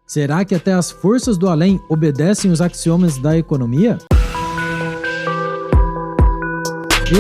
Será que até as forças do além obedecem os axiomas da economia?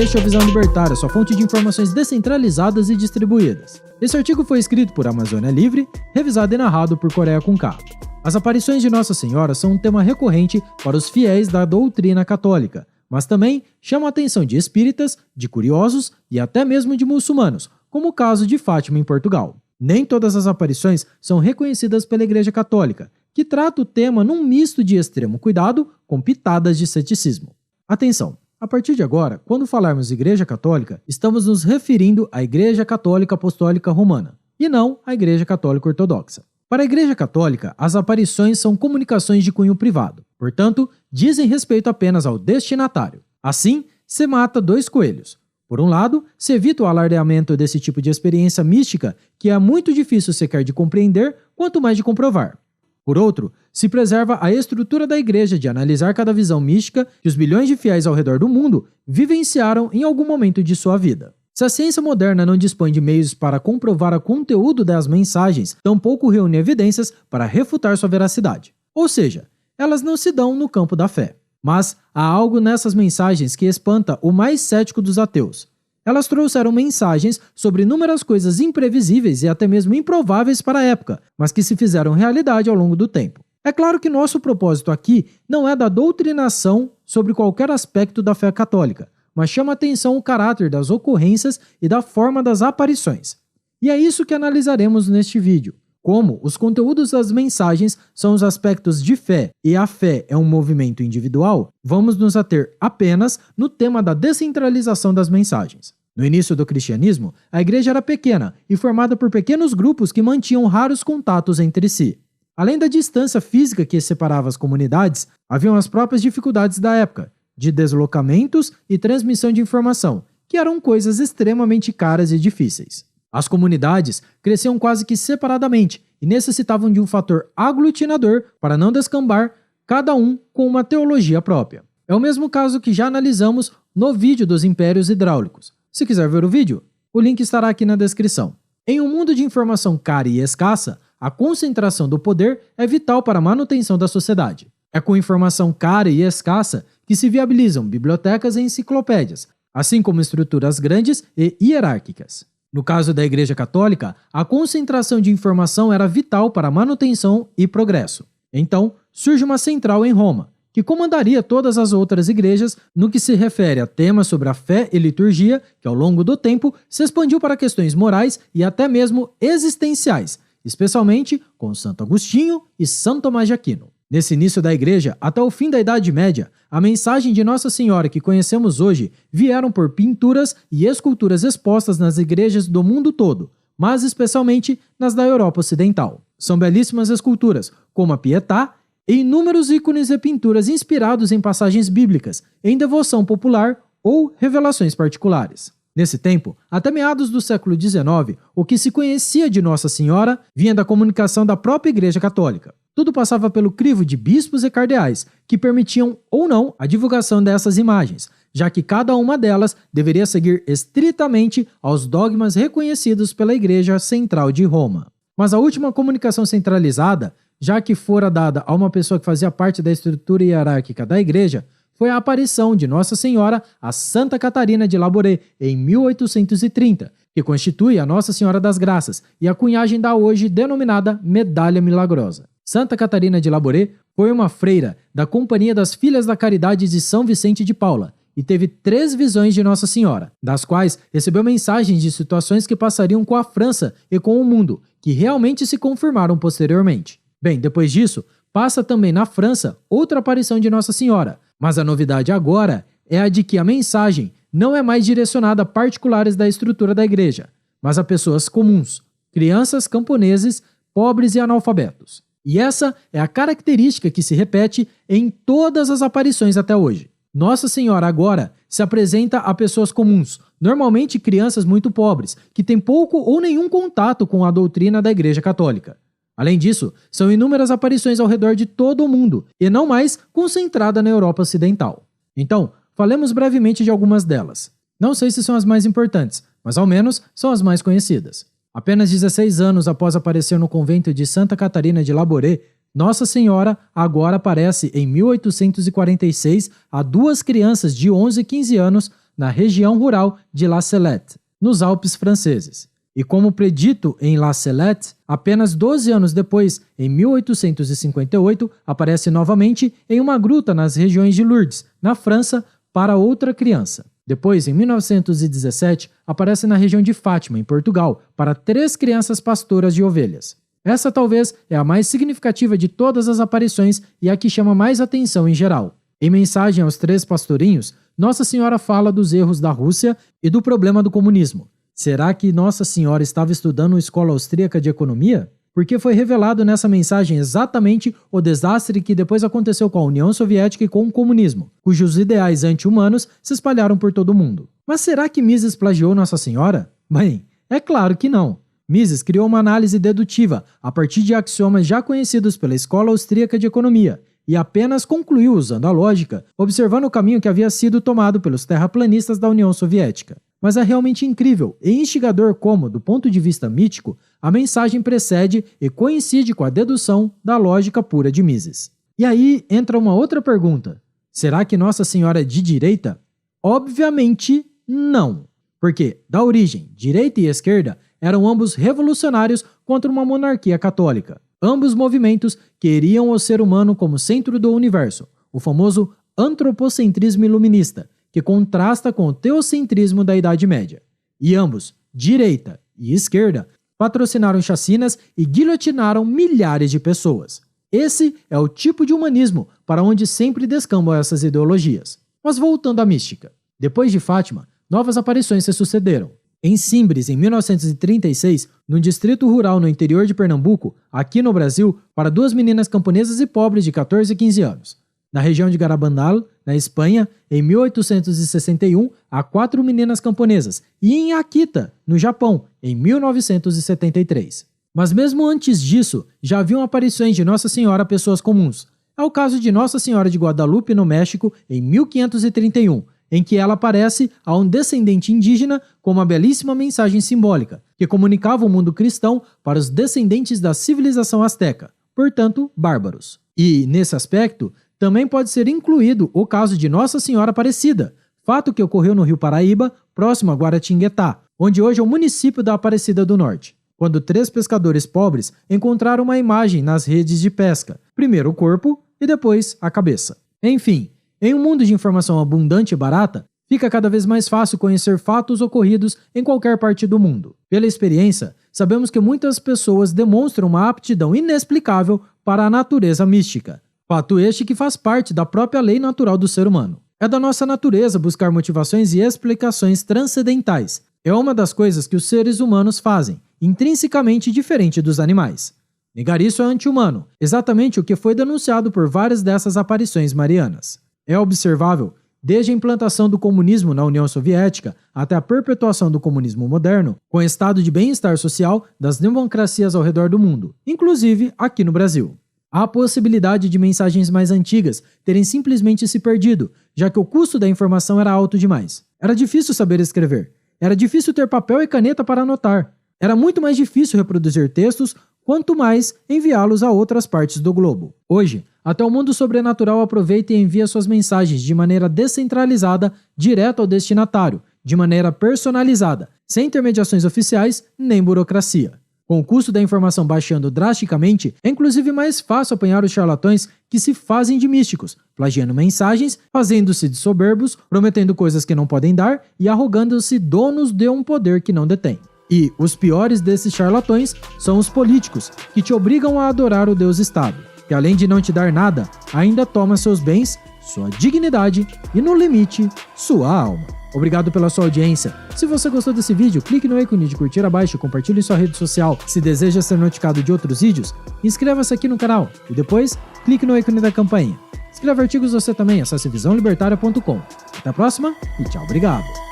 Este é o Visão Libertária, sua fonte de informações descentralizadas e distribuídas. Esse artigo foi escrito por Amazônia Livre, revisado e narrado por Coreia com K. As aparições de Nossa Senhora são um tema recorrente para os fiéis da doutrina católica, mas também chamam a atenção de espíritas, de curiosos e até mesmo de muçulmanos, como o caso de Fátima em Portugal. Nem todas as aparições são reconhecidas pela Igreja Católica, que trata o tema num misto de extremo cuidado com pitadas de ceticismo. Atenção! A partir de agora, quando falarmos Igreja Católica, estamos nos referindo à Igreja Católica Apostólica Romana, e não à Igreja Católica Ortodoxa. Para a Igreja Católica, as aparições são comunicações de cunho privado, portanto, dizem respeito apenas ao destinatário. Assim, se mata dois coelhos. Por um lado, se evita o alardeamento desse tipo de experiência mística que é muito difícil sequer de compreender, quanto mais de comprovar. Por outro, se preserva a estrutura da Igreja de analisar cada visão mística que os bilhões de fiéis ao redor do mundo vivenciaram em algum momento de sua vida. Se a ciência moderna não dispõe de meios para comprovar o conteúdo das mensagens, tampouco reúne evidências para refutar sua veracidade. Ou seja, elas não se dão no campo da fé. Mas há algo nessas mensagens que espanta o mais cético dos ateus. Elas trouxeram mensagens sobre inúmeras coisas imprevisíveis e até mesmo improváveis para a época, mas que se fizeram realidade ao longo do tempo. É claro que nosso propósito aqui não é da doutrinação sobre qualquer aspecto da fé católica, mas chama atenção o caráter das ocorrências e da forma das aparições. E é isso que analisaremos neste vídeo. Como os conteúdos das mensagens são os aspectos de fé e a fé é um movimento individual, vamos nos ater apenas no tema da descentralização das mensagens. No início do cristianismo, a igreja era pequena e formada por pequenos grupos que mantinham raros contatos entre si. Além da distância física que separava as comunidades, haviam as próprias dificuldades da época, de deslocamentos e transmissão de informação, que eram coisas extremamente caras e difíceis. As comunidades cresciam quase que separadamente e necessitavam de um fator aglutinador para não descambar, cada um com uma teologia própria. É o mesmo caso que já analisamos no vídeo dos impérios hidráulicos. Se quiser ver o vídeo, o link estará aqui na descrição. Em um mundo de informação cara e escassa, a concentração do poder é vital para a manutenção da sociedade. É com informação cara e escassa que se viabilizam bibliotecas e enciclopédias, assim como estruturas grandes e hierárquicas. No caso da Igreja Católica, a concentração de informação era vital para a manutenção e progresso. Então, surge uma central em Roma, que comandaria todas as outras igrejas no que se refere a temas sobre a fé e liturgia, que ao longo do tempo se expandiu para questões morais e até mesmo existenciais, especialmente com Santo Agostinho e São Tomás de Aquino. Nesse início da igreja, até o fim da Idade Média, a mensagem de Nossa Senhora que conhecemos hoje vieram por pinturas e esculturas expostas nas igrejas do mundo todo, mas especialmente nas da Europa Ocidental. São belíssimas esculturas, como a Pietà, e inúmeros ícones e pinturas inspirados em passagens bíblicas, em devoção popular ou revelações particulares. Nesse tempo, até meados do século XIX, o que se conhecia de Nossa Senhora vinha da comunicação da própria Igreja Católica. Tudo passava pelo crivo de bispos e cardeais, que permitiam ou não a divulgação dessas imagens, já que cada uma delas deveria seguir estritamente aos dogmas reconhecidos pela Igreja Central de Roma. Mas a última comunicação centralizada, já que fora dada a uma pessoa que fazia parte da estrutura hierárquica da Igreja, foi a aparição de Nossa Senhora a Santa Catarina de Labouré em 1830, que constitui a Nossa Senhora das Graças e a cunhagem da hoje denominada Medalha Milagrosa. Santa Catarina de Labouré foi uma freira da Companhia das Filhas da Caridade de São Vicente de Paula e teve 3 visões de Nossa Senhora, das quais recebeu mensagens de situações que passariam com a França e com o mundo, que realmente se confirmaram posteriormente. Bem, depois disso, passa também na França outra aparição de Nossa Senhora, mas a novidade agora é a de que a mensagem não é mais direcionada a particulares da estrutura da igreja, mas a pessoas comuns, crianças camponeses, pobres e analfabetos. E essa é a característica que se repete em todas as aparições até hoje. Nossa Senhora agora se apresenta a pessoas comuns, normalmente crianças muito pobres, que têm pouco ou nenhum contato com a doutrina da Igreja Católica. Além disso, são inúmeras aparições ao redor de todo o mundo, e não mais concentrada na Europa Ocidental. Então, falemos brevemente de algumas delas. Não sei se são as mais importantes, mas ao menos são as mais conhecidas. Apenas 16 anos após aparecer no convento de Santa Catarina de Labouré, Nossa Senhora agora aparece em 1846 a 2 crianças de 11 e 15 anos na região rural de La Salette, nos Alpes franceses. E como predito em La Salette, apenas 12 anos depois, em 1858, aparece novamente em uma gruta nas regiões de Lourdes, na França, para outra criança. Depois, em 1917, aparece na região de Fátima, em Portugal, para 3 crianças pastoras de ovelhas. Essa talvez é a mais significativa de todas as aparições e a que chama mais atenção em geral. Em Mensagem aos 3 Pastorinhos, Nossa Senhora fala dos erros da Rússia e do problema do comunismo. Será que Nossa Senhora estava estudando uma escola austríaca de economia? Porque foi revelado nessa mensagem exatamente o desastre que depois aconteceu com a União Soviética e com o comunismo, cujos ideais anti-humanos se espalharam por todo o mundo. Mas será que Mises plagiou Nossa Senhora? Bem, é claro que não. Mises criou uma análise dedutiva a partir de axiomas já conhecidos pela Escola Austríaca de Economia e apenas concluiu usando a lógica, observando o caminho que havia sido tomado pelos terraplanistas da União Soviética. Mas é realmente incrível e instigador como, do ponto de vista mítico, a mensagem precede e coincide com a dedução da lógica pura de Mises. E aí entra uma outra pergunta. Será que Nossa Senhora é de direita? Obviamente não. Porque, da origem, direita e esquerda eram ambos revolucionários contra uma monarquia católica. Ambos movimentos queriam o ser humano como centro do universo, o famoso antropocentrismo iluminista, que contrasta com o teocentrismo da Idade Média. E ambos, direita e esquerda, patrocinaram chacinas e guilhotinaram milhares de pessoas. Esse é o tipo de humanismo para onde sempre descambam essas ideologias. Mas voltando à mística. Depois de Fátima, novas aparições se sucederam. Em Simbres, em 1936, num distrito rural no interior de Pernambuco, aqui no Brasil, para 2 meninas camponesas e pobres de 14 e 15 anos. Na região de Garabandal, na Espanha, em 1861, a 4 meninas camponesas, e em Akita, no Japão, em 1973. Mas mesmo antes disso, já haviam aparições de Nossa Senhora a pessoas comuns. É o caso de Nossa Senhora de Guadalupe, no México, em 1531, em que ela aparece a um descendente indígena com uma belíssima mensagem simbólica, que comunicava o mundo cristão para os descendentes da civilização azteca, portanto, bárbaros. E, nesse aspecto, também pode ser incluído o caso de Nossa Senhora Aparecida, fato que ocorreu no Rio Paraíba, próximo a Guaratinguetá, onde hoje é o município da Aparecida do Norte, quando 3 pescadores pobres encontraram uma imagem nas redes de pesca, primeiro o corpo e depois a cabeça. Enfim, em um mundo de informação abundante e barata, fica cada vez mais fácil conhecer fatos ocorridos em qualquer parte do mundo. Pela experiência, sabemos que muitas pessoas demonstram uma aptidão inexplicável para a natureza mística. Fato este que faz parte da própria lei natural do ser humano. É da nossa natureza buscar motivações e explicações transcendentais. É uma das coisas que os seres humanos fazem, intrinsecamente diferente dos animais. Negar isso é anti-humano, exatamente o que foi denunciado por várias dessas aparições marianas. É observável, desde a implantação do comunismo na União Soviética até a perpetuação do comunismo moderno, com o estado de bem-estar social das democracias ao redor do mundo, inclusive aqui no Brasil. Há a possibilidade de mensagens mais antigas terem simplesmente se perdido, já que o custo da informação era alto demais. Era difícil saber escrever. Era difícil ter papel e caneta para anotar. Era muito mais difícil reproduzir textos, quanto mais enviá-los a outras partes do globo. Hoje, até o mundo sobrenatural aproveita e envia suas mensagens de maneira descentralizada, direto ao destinatário, de maneira personalizada, sem intermediações oficiais nem burocracia. Com o custo da informação baixando drasticamente, é inclusive mais fácil apanhar os charlatões que se fazem de místicos, plagiando mensagens, fazendo-se de soberbos, prometendo coisas que não podem dar e arrogando-se donos de um poder que não detêm. E os piores desses charlatões são os políticos, que te obrigam a adorar o Deus-Estado, que além de não te dar nada, ainda toma seus bens, sua dignidade e, no limite, sua alma. Obrigado pela sua audiência. Se você gostou desse vídeo, clique no ícone de curtir abaixo e compartilhe em sua rede social. Se deseja ser notificado de outros vídeos, inscreva-se aqui no canal e depois clique no ícone da campainha. Escreva artigos você também, acesse visãolibertaria.com. Até a próxima e tchau, obrigado.